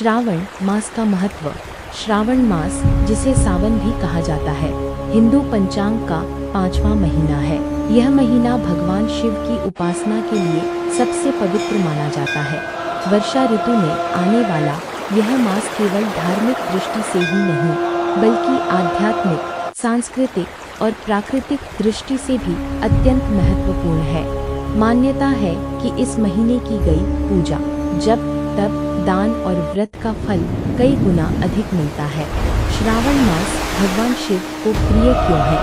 श्रावण मास का महत्व। श्रावण मास, जिसे सावन भी कहा जाता है, हिंदू पंचांग का 5वां महीना है। यह महीना भगवान शिव की उपासना के लिए सबसे पवित्र माना जाता है। वर्षा ऋतु में आने वाला यह मास केवल धार्मिक दृष्टि से ही नहीं, बल्कि आध्यात्मिक, सांस्कृतिक और प्राकृतिक दृष्टि से भी अत्यंत महत्वपूर्ण है। मान्यता है कि इस महीने की गई पूजा, जप, तप, दान और व्रत का फल कई गुना अधिक मिलता है। श्रावण मास भगवान शिव को प्रिय क्यों है?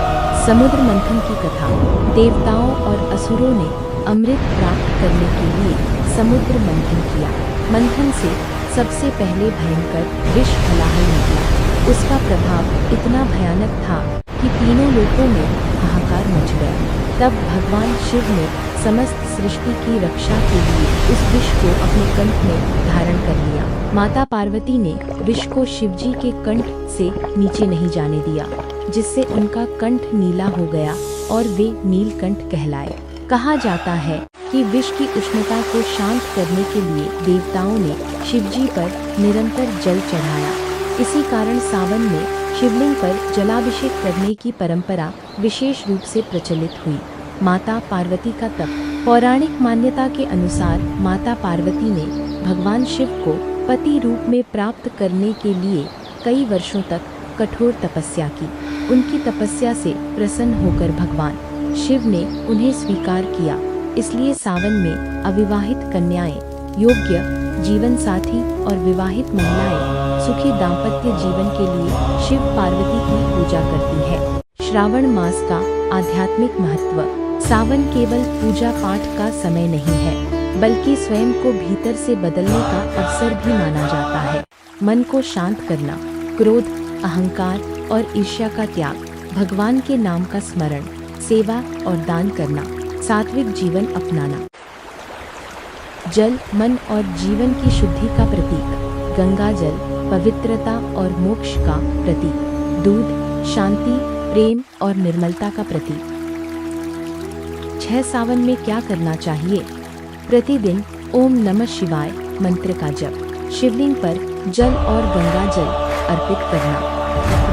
समुद्र मंथन की कथा। देवताओं और असुरों ने अमृत प्राप्त करने के लिए समुद्र मंथन किया। मंथन से सबसे पहले भयंकर विष हलाहल निकला। उसका प्रभाव इतना भयानक था कि तीनों लोकों में हाहाकार मच गया। तब भगवान शिव ने समस्त सृष्टि की रक्षा के लिए उस विष को अपने कंठ में धारण कर लिया। माता पार्वती ने विष को शिवजी के कंठ से नीचे नहीं जाने दिया, जिससे उनका कंठ नीला हो गया और वे नीलकंठ कहलाए। कहा जाता है कि विष की उष्णता को शांत करने के लिए देवताओं ने शिवजी पर निरंतर जल चढ़ाया। इसी कारण सावन में शिवलिंग पर जलाभिषेक करने की परंपरा विशेष रूप से प्रचलित हुई। माता पार्वती का तप। पौराणिक मान्यता के अनुसार माता पार्वती ने भगवान शिव को पति रूप में प्राप्त करने के लिए कई वर्षों तक कठोर तपस्या की। उनकी तपस्या से प्रसन्न होकर भगवान शिव ने उन्हें स्वीकार किया। इसलिए सावन में अविवाहित कन्याएं, योग्य जीवन साथी और विवाहित महिलाएं सुखी दाम्पत्य जीवन के लिए शिव पार्वती की पूजा करती है। श्रावण मास का आध्यात्मिक महत्व। सावन केवल पूजा पाठ का समय नहीं है, बल्कि स्वयं को भीतर से बदलने का अवसर भी माना जाता है। मन को शांत करना, क्रोध, अहंकार और ईर्ष्या का त्याग, भगवान के नाम का स्मरण, सेवा और दान करना, सात्विक जीवन अपनाना। जल मन और जीवन की शुद्धि का प्रतीक। गंगा जल पवित्रता और मोक्ष का प्रतीक। दूध शांति, प्रेम और निर्मलता का प्रतीक। 6 सावन में क्या करना चाहिए? प्रतिदिन ओम नमः शिवाय मंत्र का जप। शिवलिंग पर जल और गंगा जल अर्पित करना।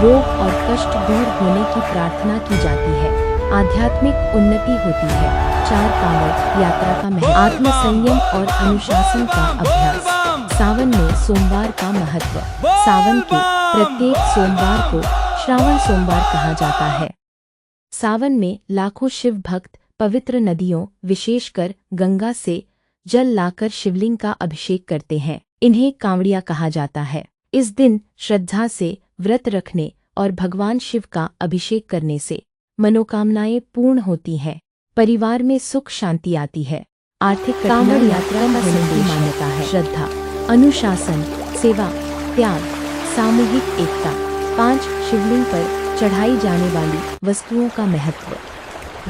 रोग और कष्ट दूर होने की प्रार्थना की जाती है। आध्यात्मिक उन्नति होती है। 4 कांवड़ यात्रा का महत्व। आत्मसंयम और अनुशासन का अभ्यास। सावन में सोमवार का महत्व। सावन के प्रत्येक सोमवार को श्रावण सोमवार कहा जाता है। सावन में लाखों शिव भक्त पवित्र नदियों, विशेषकर गंगा से जल लाकर शिवलिंग का अभिषेक करते हैं। इन्हें कांवड़िया कहा जाता है। इस दिन श्रद्धा से व्रत रखने और भगवान शिव का अभिषेक करने से मनोकामनाएं पूर्ण होती हैं। परिवार में सुख शांति आती है। आर्थिक कांवड़ यात्रा का संदेश मान्यता है। श्रद्धा, अनुशासन, सेवा, त्याग, सामूहिक एकता। 5 शिवलिंग पर चढ़ाई जाने वाली वस्तुओं का महत्व।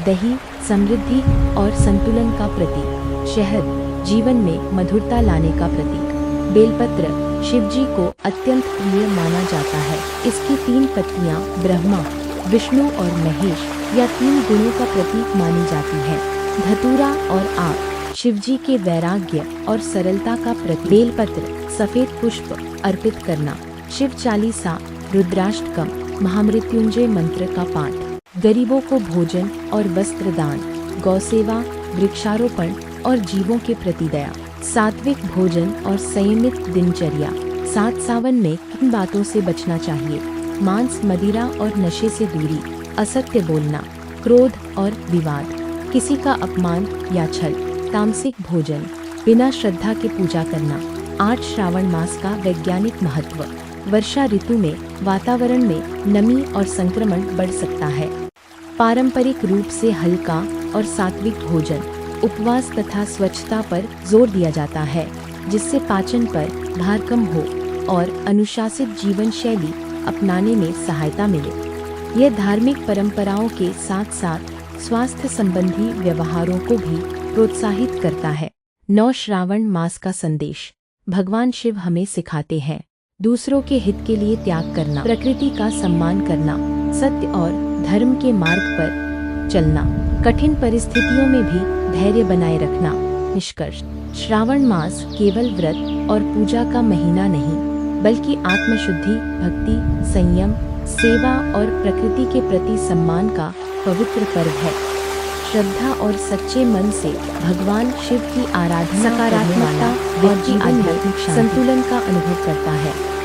दही समृद्धि और संतुलन का प्रतीक। शहद जीवन में मधुरता लाने का प्रतीक। बेलपत्र शिवजी को अत्यंत प्रिय माना जाता है। इसकी 3 पत्तियां ब्रह्मा, विष्णु और महेश या 3 गुणों का प्रतीक मानी जाती है। धतूरा और आग शिवजी के वैराग्य और सरलता का प्रतीक। बेलपत्र सफेद पुष्प अर्पित करना। शिव चालीसा, रुद्राष्टकम, महामृत्युंजय मंत्र का पाठ। गरीबों को भोजन और वस्त्र दान। गौसेवा, वृक्षारोपण और जीवों के प्रति दया। सात्विक भोजन और संयमित दिनचर्या। 7 सावन में किन बातों से बचना चाहिए? मांस, मदिरा और नशे से दूरी। असत्य बोलना, क्रोध और विवाद, किसी का अपमान या छल। तामसिक भोजन, बिना श्रद्धा के पूजा करना। 8 श्रावण मास का वैज्ञानिक महत्व। वर्षा ऋतु में वातावरण में नमी और संक्रमण बढ़ सकता है। पारंपरिक रूप से हल्का और सात्विक भोजन, उपवास तथा स्वच्छता पर जोर दिया जाता है, जिससे पाचन पर भार कम हो और अनुशासित जीवन शैली अपनाने में सहायता मिले। यह धार्मिक परंपराओं के साथ साथ स्वास्थ्य संबंधी व्यवहारों को भी प्रोत्साहित करता है। 9 श्रावण मास का संदेश। भगवान शिव हमें सिखाते हैं दूसरों के हित के लिए त्याग करना, प्रकृति का सम्मान करना, सत्य और धर्म के मार्ग पर चलना, कठिन परिस्थितियों में भी धैर्य बनाए रखना। निष्कर्ष। श्रावण मास केवल व्रत और पूजा का महीना नहीं, बल्कि आत्मशुद्धि, भक्ति, संयम, सेवा और प्रकृति के प्रति सम्मान का पवित्र पर्व है। श्रद्धा और सच्चे मन से भगवान शिव की आराधना, सकारात्मकता और जीवन में संतुलन का अनुभव करता है।